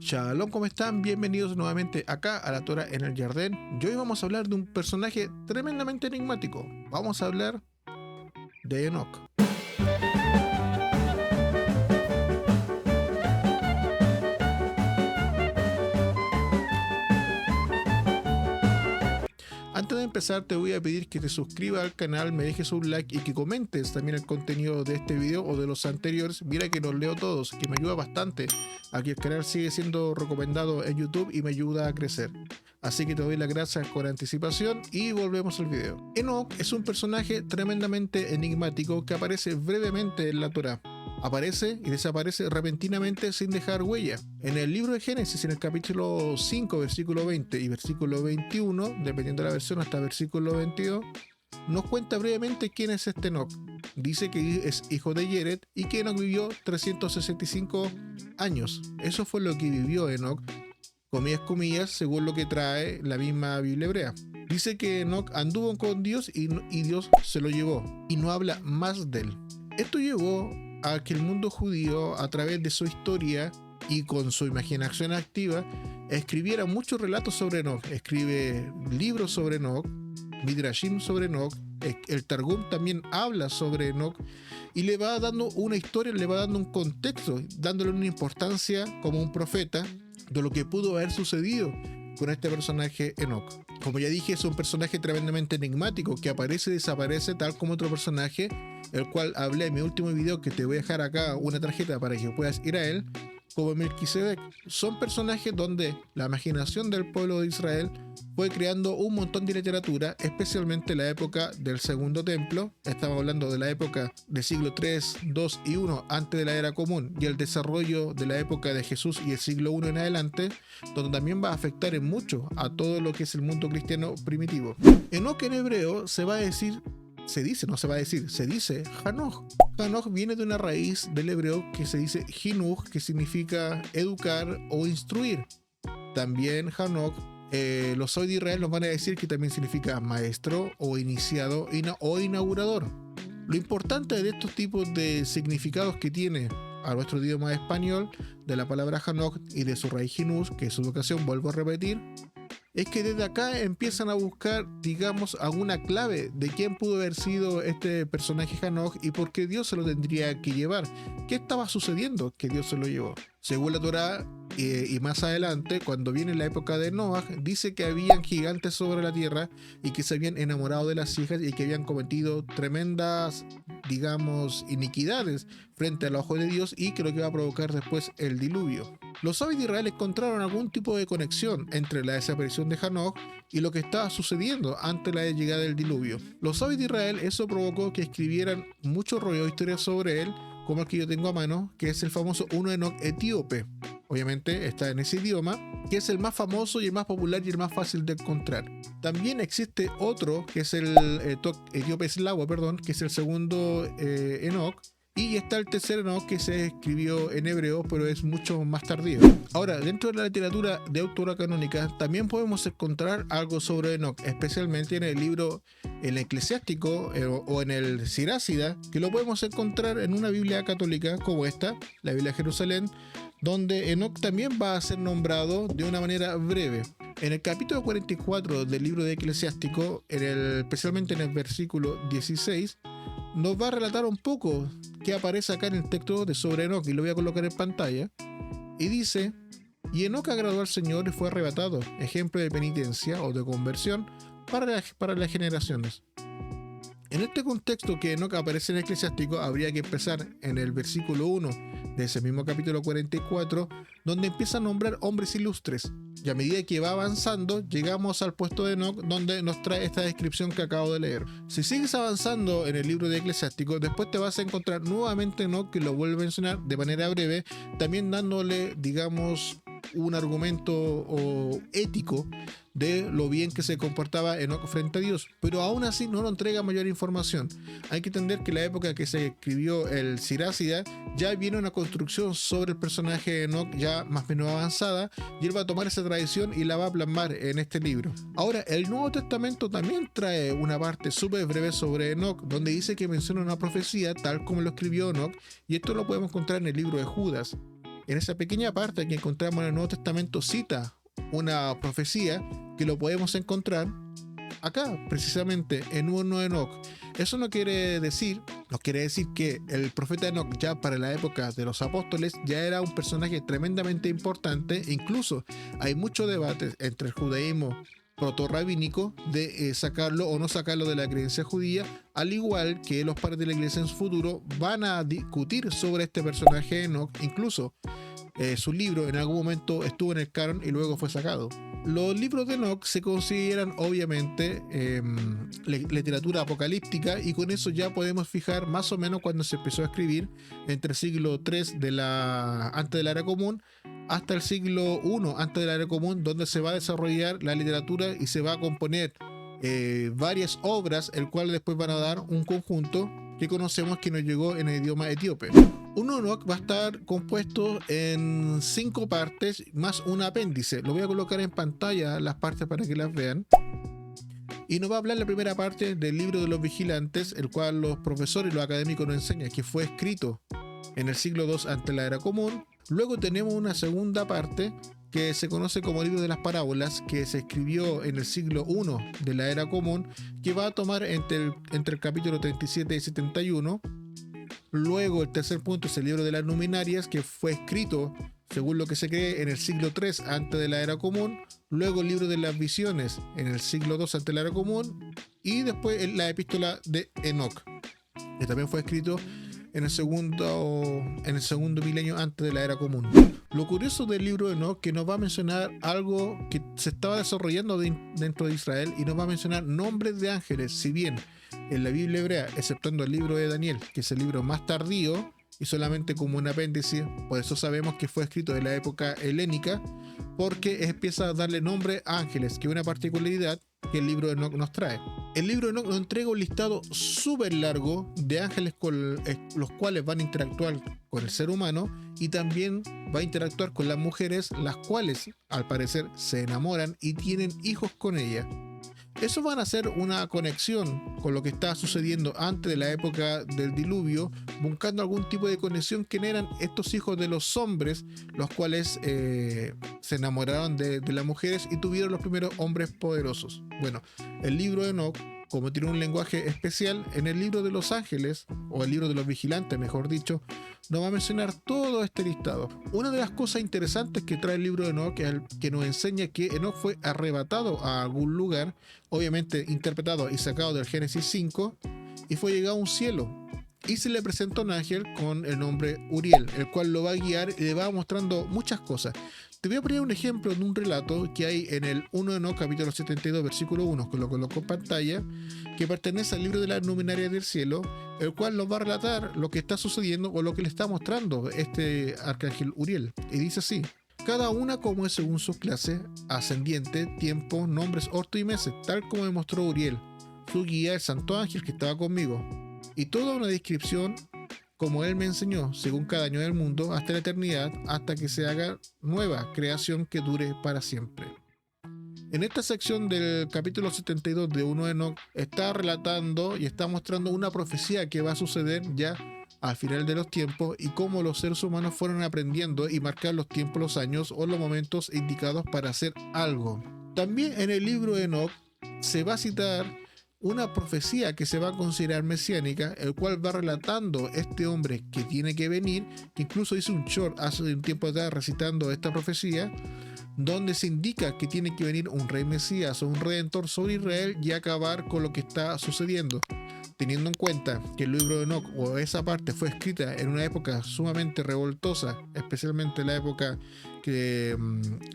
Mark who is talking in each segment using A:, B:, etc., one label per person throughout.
A: Shalom, ¿cómo están? Bienvenidos nuevamente acá a la Torah en el Jardín. Y hoy vamos a hablar de un personaje tremendamente enigmático. Vamos a hablar de Enoch. Antes de empezar te voy a pedir que te suscribas al canal, me dejes un like y que comentes también el contenido de este video o de los anteriores. Mira que los leo todos, que me ayuda bastante a que el canal siga siendo recomendado en YouTube y me ayuda a crecer. Así que te doy las gracias con anticipación y volvemos al video. Enoch es un personaje tremendamente enigmático que aparece brevemente en la Torah. Aparece y desaparece repentinamente sin dejar huella. En el libro de Génesis, en el capítulo 5, versículo 20 y versículo 21, dependiendo de la versión hasta versículo 22, nos cuenta brevemente quién es este Enoch. Dice que es hijo de Yered y que Enoch vivió 365 años. Eso fue lo que vivió Enoch, comillas, según lo que trae la misma Biblia hebrea. Dice que Enoch anduvo con Dios y Dios se lo llevó y no habla más de él. Esto llevó a que el mundo judío, a través de su historia y con su imaginación activa, escribiera muchos relatos sobre Enoch. Escribe libros sobre Enoch, Midrashim sobre Enoch, el Targum también habla sobre Enoch y le va dando una historia, le va dando un contexto, dándole una importancia como un profeta de lo que pudo haber sucedido con este personaje Enoch. Como ya dije, es un personaje tremendamente enigmático que aparece y desaparece tal como otro personaje, el cual hablé en mi último video, que te voy a dejar acá una tarjeta para que puedas ir a él, como Melquisedec. Son personajes donde la imaginación del pueblo de Israel fue creando un montón de literatura, especialmente en la época del Segundo Templo. Estamos hablando de la época del siglo 3, 2 y 1 antes de la Era Común, y el desarrollo de la época de Jesús y el siglo 1 en adelante, donde también va a afectar en mucho a todo lo que es el mundo cristiano primitivo. Enoch en hebreo se dice Hanoch. Hanoch viene de una raíz del hebreo que se dice Hinuch, que significa educar o instruir. También Hanoch, los sabios de Israel nos van a decir que también significa maestro o iniciado o inaugurador. Lo importante de estos tipos de significados que tiene a nuestro idioma español de la palabra Hanoch y de su raíz Hinuch, que es su vocación, vuelvo a repetir, es que desde acá empiezan a buscar, digamos, alguna clave de quién pudo haber sido este personaje Hanoch y por qué Dios se lo tendría que llevar. ¿Qué estaba sucediendo que Dios se lo llevó? Según la Torá, y más adelante, cuando viene la época de Noah, dice que habían gigantes sobre la tierra y que se habían enamorado de las hijas y que habían cometido tremendas, digamos, iniquidades frente al ojo de Dios, y que lo que va a provocar después el diluvio. Los sabios de Israel encontraron algún tipo de conexión entre la desaparición de Hanoch y lo que estaba sucediendo antes de la llegada del diluvio. Los sabios de Israel, eso provocó que escribieran mucho rollo de historias sobre él, como el que yo tengo a mano, que es el famoso Uno Enoch etíope. Obviamente está en ese idioma, que es el más famoso y el más popular y el más fácil de encontrar. También existe otro, que es el etíope eslavo, que es el segundo Enoch. Y está el tercer Enoch, que se escribió en hebreo, pero es mucho más tardío. Ahora, dentro de la literatura de autora canónica, también podemos encontrar algo sobre Enoch, especialmente en el libro El Eclesiástico o en el Sirásida, que lo podemos encontrar en una Biblia católica como esta, la Biblia de Jerusalén, donde Enoch también va a ser nombrado de una manera breve. En el capítulo 44 del libro de Eclesiástico, especialmente en el versículo 16, nos va a relatar un poco qué aparece acá en el texto de sobre Enoch, y lo voy a colocar en pantalla. Y dice: y Enoch agradó al Señor y fue arrebatado, ejemplo de penitencia o de conversión para las generaciones. En este contexto que Enoch aparece en el Eclesiástico, habría que empezar en el versículo 1 de ese mismo capítulo 44, donde empieza a nombrar hombres ilustres. Y a medida que va avanzando, llegamos al puesto de Enoch, donde nos trae esta descripción que acabo de leer. Si sigues avanzando en el libro de Eclesiástico, después te vas a encontrar nuevamente Enoch, que lo vuelve a mencionar de manera breve, también dándole, digamos, un argumento ético de lo bien que se comportaba Enoch frente a Dios, pero aún así no nos entrega mayor información. Hay que entender que la época que se escribió el Sirásida ya viene una construcción sobre el personaje de Enoch ya más o menos avanzada, y él va a tomar esa tradición y la va a plasmar en este libro. Ahora, el Nuevo Testamento también trae una parte súper breve sobre Enoch, donde dice que menciona una profecía tal como lo escribió Enoch, y esto lo podemos encontrar en el libro de Judas. en esa pequeña parte que encontramos en el Nuevo Testamento, cita una profecía que lo podemos encontrar acá, precisamente en 1 Enoch. Eso no quiere decir que el profeta Enoch ya para la época de los apóstoles ya era un personaje tremendamente importante. Incluso hay mucho debate entre el judaísmo proto-rabínico de sacarlo o no sacarlo de la creencia judía, al igual que los padres de la iglesia en su futuro van a discutir sobre este personaje Enoch. Incluso su libro en algún momento estuvo en el canon y luego fue sacado. Los libros de Enoch se consideran obviamente literatura apocalíptica, y con eso ya podemos fijar más o menos cuando se empezó a escribir, entre el siglo III antes de la era común hasta el siglo I antes de la era común, donde se va a desarrollar la literatura y se va a componer varias obras, el cual después van a dar un conjunto que conocemos que nos llegó en el idioma etíope. 1 Enoch va a estar compuesto en 5 partes más un apéndice. Lo voy a colocar en pantalla las partes para que las vean. Y nos va a hablar la primera parte del libro de los vigilantes, el cual los profesores y los académicos nos enseñan que fue escrito en el siglo II antes de la era común. Luego tenemos una segunda parte que se conoce como libro de las parábolas, que se escribió en el siglo I de la era común, que va a tomar entre el capítulo 37 y 71. Luego el tercer punto es el libro de las luminarias, que fue escrito, según lo que se cree, en el siglo III antes de la era común. Luego el libro de las visiones en el siglo II antes de la era común. Y después la epístola de Enoch, que también fue escrito en el segundo milenio antes de la era común. Lo curioso del libro de Enoch, que nos va a mencionar algo que se estaba desarrollando dentro de Israel, y nos va a mencionar nombres de ángeles. Si bien en la Biblia hebrea, exceptuando el libro de Daniel, que es el libro más tardío y solamente como un apéndice, por eso sabemos que fue escrito en la época helénica, porque empieza a darle nombre a ángeles, que es una particularidad que el libro de Enoch nos trae. El libro de Enoch nos entrega un listado súper largo de ángeles con los cuales van a interactuar con el ser humano, y también va a interactuar con las mujeres, las cuales al parecer se enamoran y tienen hijos con ella. Eso van a hacer una conexión con lo que estaba sucediendo antes de la época del diluvio, buscando algún tipo de conexión que eran estos hijos de los hombres, los cuales se enamoraron de las mujeres y tuvieron los primeros hombres poderosos. Bueno, el libro de Enoch, como tiene un lenguaje especial, en el libro de los ángeles, o el libro de los vigilantes, mejor dicho, nos va a mencionar todo este listado. Una de las cosas interesantes que trae el libro de Enoch es que nos enseña que Enoch fue arrebatado a algún lugar, obviamente interpretado y sacado del Génesis 5, y fue llegado a un cielo. Y se le presenta un ángel con el nombre Uriel, el cual lo va a guiar y le va mostrando muchas cosas. Te voy a poner un ejemplo de un relato que hay en el 1 Enoch capítulo 72 versículo 1, que lo coloco en pantalla, que pertenece al libro de las luminarias del cielo, el cual nos va a relatar lo que está sucediendo o lo que le está mostrando este arcángel Uriel. Y dice así: cada una como es según su clase, ascendiente, tiempo, nombres, orto y meses, tal como me mostró Uriel, su guía, el santo ángel que estaba conmigo, y toda una descripción como él me enseñó, según cada año del mundo, hasta la eternidad, hasta que se haga nueva creación que dure para siempre. En esta sección del capítulo 72 de 1 Enoch está relatando y está mostrando una profecía que va a suceder ya al final de los tiempos, y cómo los seres humanos fueron aprendiendo y marcar los tiempos, los años o los momentos indicados para hacer algo. También en el libro de Enoch se va a citar una profecía que se va a considerar mesiánica, el cual va relatando este hombre que tiene que venir, que incluso hizo un short hace un tiempo atrás recitando esta profecía, donde se indica que tiene que venir un rey mesías o un redentor sobre Israel y acabar con lo que está sucediendo. Teniendo en cuenta que el libro de Enoch o esa parte fue escrita en una época sumamente revoltosa, especialmente la época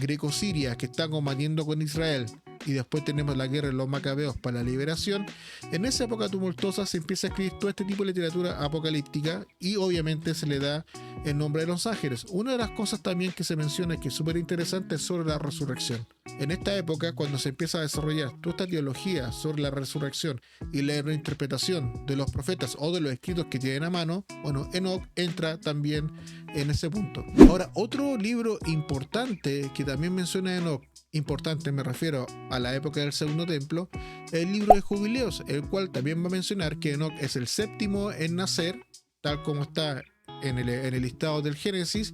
A: greco-siria, que está combatiendo con Israel, y después tenemos la guerra de los macabeos para la liberación. En esa época tumultuosa se empieza a escribir todo este tipo de literatura apocalíptica, y obviamente se le da el nombre de los ángeles. Una de las cosas también que se menciona, que es súper interesante, es sobre la resurrección. En esta época, cuando se empieza a desarrollar toda esta teología sobre la resurrección y la reinterpretación de los profetas o de los escritos que tienen a mano, bueno, Enoch entra también en ese punto. Ahora, otro libro importante que también menciona Enoch, importante me refiero a la época del Segundo Templo, el libro de Jubileos, el cual también va a mencionar que Enoch es el séptimo en nacer, tal como está en el listado del Génesis,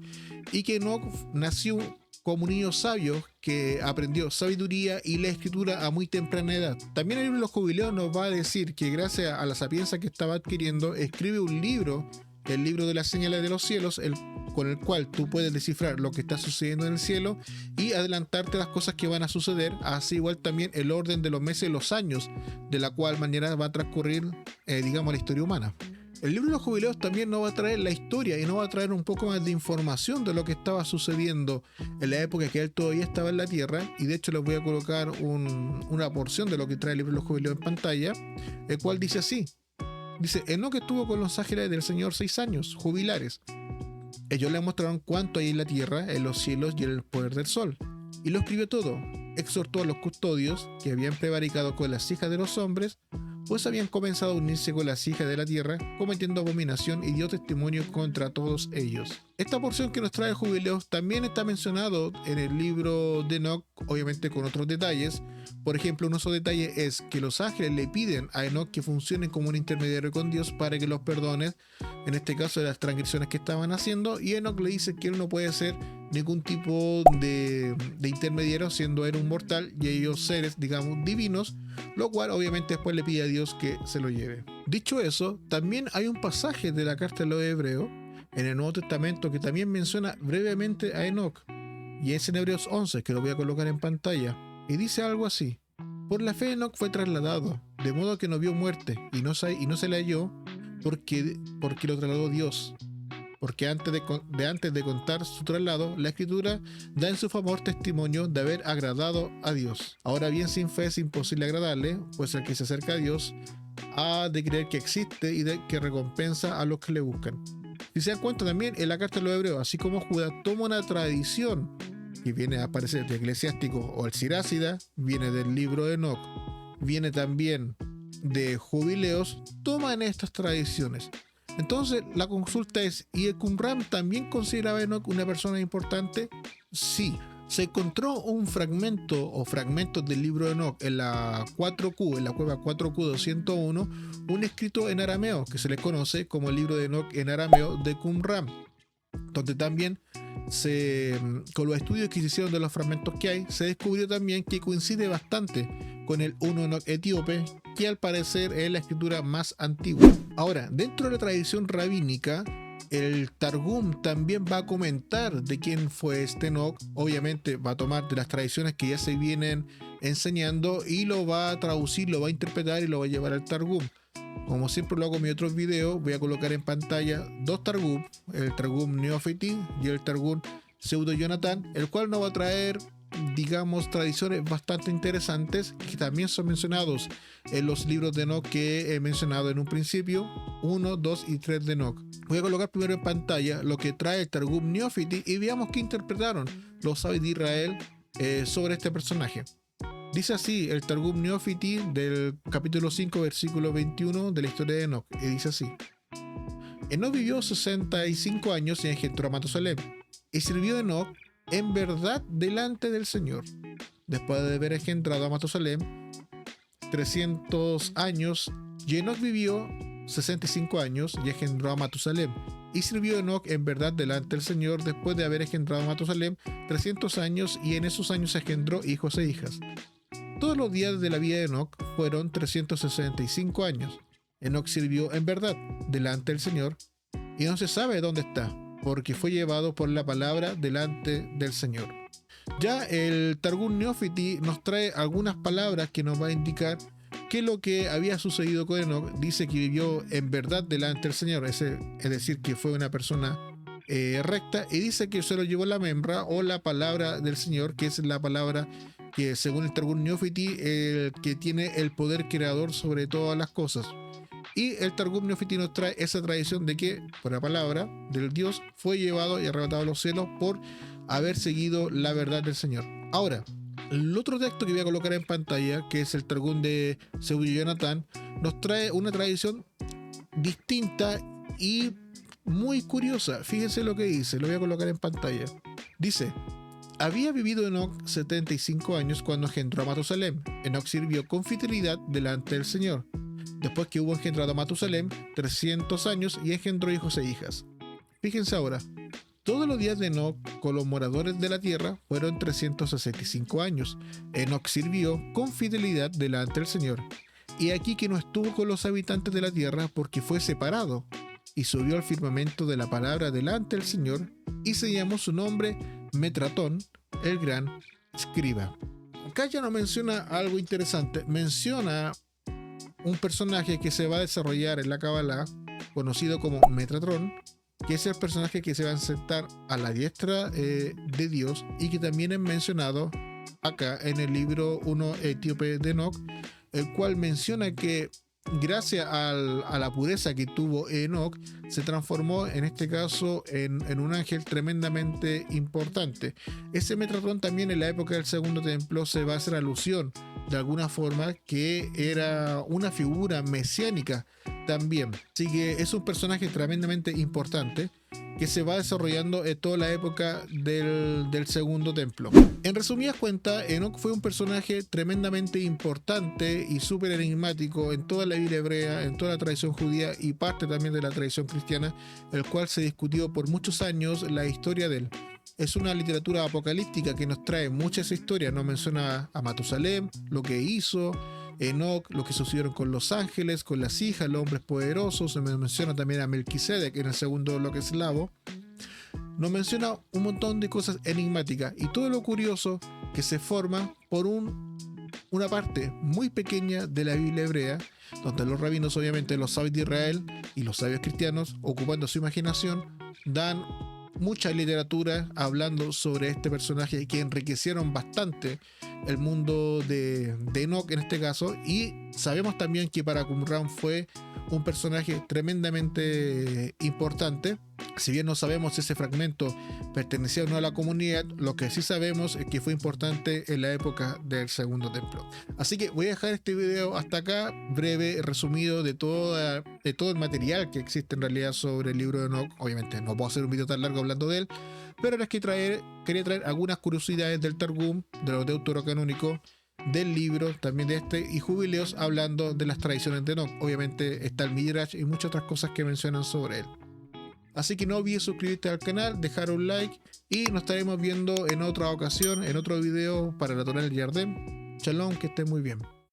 A: y que Enoc nació como un niño sabio que aprendió sabiduría y la escritura a muy temprana edad. También el libro de los Jubileos nos va a decir que gracias a la sapiencia que estaba adquiriendo, escribe un libro, el libro de las señales de los cielos, con el cual tú puedes descifrar lo que está sucediendo en el cielo y adelantarte las cosas que van a suceder, así igual también el orden de los meses y los años, de la cual manera va a transcurrir, digamos, la historia humana. El libro de los Jubileos también nos va a traer la historia y nos va a traer un poco más de información de lo que estaba sucediendo en la época que él todavía estaba en la tierra, y de hecho les voy a colocar una porción de lo que trae el libro de los Jubileos en pantalla, el cual dice así. Dice: Enoc estuvo con los ángeles del Señor 6 años, jubilares. Ellos le mostraron cuánto hay en la tierra, en los cielos y en el poder del sol. Y lo escribió todo. Exhortó a los custodios que habían prevaricado con las hijas de los hombres, pues habían comenzado a unirse con las hijas de la tierra, cometiendo abominación, y dio testimonio contra todos ellos. Esta porción que nos trae Jubileos también está mencionado en el libro de Enoc, obviamente con otros detalles. Por ejemplo, un otro detalle es que los ángeles le piden a Enoc que funcione como un intermediario con Dios para que los perdone, en este caso de las transgresiones que estaban haciendo, y Enoc le dice que él no puede ser ningún tipo de intermediario, siendo él un mortal y ellos seres, digamos, divinos, lo cual obviamente después le pide a Dios que se lo lleve. Dicho eso, también hay un pasaje de la carta de los Hebreos en el Nuevo Testamento que también menciona brevemente a Enoc, y es en Hebreos 11, que lo voy a colocar en pantalla, y dice algo así: por la fe Enoc fue trasladado, de modo que no vio muerte, y no se le halló, porque lo trasladó Dios. Porque antes de contar su traslado, la Escritura da en su favor testimonio de haber agradado a Dios. Ahora bien, sin fe es imposible agradarle, pues el que se acerca a Dios ha de creer que existe y de que recompensa a los que le buscan. Si se dan cuenta, también en la carta de los Hebreos, así como Judá toma una tradición que viene a aparecer de Eclesiástico o el Sirácida, viene del libro de Enoc, viene también de Jubileos, toman estas tradiciones. Entonces la consulta es: ¿y el Qumran también consideraba a Enoc una persona importante? Sí. Se encontró un fragmento o fragmentos del libro de Enoc en la 4Q, en la cueva 4Q 201, un escrito en arameo que se le conoce como el libro de Enoc en arameo de Qumran, donde también con los estudios que se hicieron de los fragmentos que hay, se descubrió también que coincide bastante con el Uno Enoc etíope, que al parecer es la escritura más antigua. Ahora, dentro de la tradición rabínica, el Targum también va a comentar de quién fue este Enoc. Obviamente va a tomar de las tradiciones que ya se vienen enseñando y lo va a traducir, lo va a interpretar y lo va a llevar al Targum. Como siempre lo hago en mis otros videos, voy a colocar en pantalla dos Targum, el Targum Neofiti y el Targum Pseudo Jonathan, el cual nos va a traer, digamos, tradiciones bastante interesantes que también son mencionados en los libros de Enoc que he mencionado en un principio, 1, 2 y 3 de Enoc. Voy a colocar primero en pantalla lo que trae el Targum Neofiti y veamos qué interpretaron los sabios de Israel sobre este personaje. Dice así el Targum Neofiti del capítulo 5, versículo 21 de la historia de Enoc, y dice así: Enoc vivió 65 años y engendró a Matusalem, y sirvió Enoc en verdad delante del Señor. Después de haber engendrado a Matusalem 300 años, y Enoc vivió 65 años y engendró a Matusalem, y sirvió Enoc en verdad delante del Señor después de haber engendrado a Matusalem 300 años, y en esos años engendró hijos e hijas. Todos los días de la vida de Enoc fueron 365 años. Enoc sirvió en verdad delante del Señor, y no se sabe dónde está, porque fue llevado por la palabra delante del Señor. Ya el Targum Neofiti nos trae algunas palabras que nos va a indicar qué es lo que había sucedido con Enoc. Dice que vivió en verdad delante del Señor, es decir, que fue una persona recta, y dice que se lo llevó la membra o la palabra del Señor, que es la palabra que según el Targum Neofiti que tiene el poder creador sobre todas las cosas. Y el Targum Neofiti nos trae esa tradición de que por la palabra del Dios fue llevado y arrebatado a los cielos por haber seguido la verdad del Señor. Ahora, el otro texto que voy a colocar en pantalla, que es el Targum de Pseudo Jonathan, nos trae una tradición distinta y muy curiosa. Fíjense lo que dice, lo voy a colocar en pantalla. Dice: había vivido Enoc 75 años cuando engendró a Matusalem. Enoc sirvió con fidelidad delante del Señor. Después que hubo engendrado a Matusalem 300 años y engendró hijos e hijas. Fíjense ahora, todos los días de Enoc con los moradores de la tierra fueron 365 años. Enoc sirvió con fidelidad delante del Señor. Y aquí que no estuvo con los habitantes de la tierra porque fue separado y subió al firmamento de la palabra delante del Señor y se llamó su nombre Metratón, el gran escriba. Acá ya no menciona algo interesante, menciona un personaje que se va a desarrollar en la Kabbalah, conocido como Metatron, que es el personaje que se va a sentar a la diestra de Dios y que también es mencionado acá en el libro 1 etíope de Enoc, el cual menciona que gracias a la pureza que tuvo Enoc, se transformó en este caso en un ángel tremendamente importante. Ese Metatron también en la época del Segundo Templo se va a hacer alusión de alguna forma que era una figura mesiánica también. Así que es un personaje tremendamente importante que se va desarrollando en toda la época del Segundo Templo. En resumidas cuentas, Enoc fue un personaje tremendamente importante y súper enigmático en toda la Biblia hebrea, en toda la tradición judía y parte también de la tradición cristiana, el cual se discutió por muchos años la historia de él. Es una literatura apocalíptica que nos trae muchas historias, nos menciona a Matusalem, lo que hizo, Enoc, lo que sucedieron con los ángeles, con las hijas, los hombres poderosos, se menciona también a Melquisedec en el segundo bloque eslavo. Nos menciona un montón de cosas enigmáticas y todo lo curioso que se forma por una parte muy pequeña de la Biblia hebrea, donde los rabinos, obviamente los sabios de Israel y los sabios cristianos, ocupando su imaginación, dan mucha literatura hablando sobre este personaje que enriquecieron bastante el mundo de Enoc en este caso, y sabemos también que para Qumran fue un personaje tremendamente importante. Si bien no sabemos si ese fragmento pertenecía o no a la comunidad, lo que sí sabemos es que fue importante en la época del Segundo Templo. Así que voy a dejar este video hasta acá, breve, resumido de todo el material que existe en realidad sobre el libro de Enoc. Obviamente no puedo hacer un video tan largo hablando de él, pero es que quería traer algunas curiosidades del Targum, de los deuterocanónicos, del libro, también de este, y jubileos hablando de las tradiciones de Enoc. Obviamente está el Midrash y muchas otras cosas que mencionan sobre él. Así que no olvides suscribirte al canal, dejar un like y nos estaremos viendo en otra ocasión, en otro video para la Torá del Yardén. Shalom, que estén muy bien.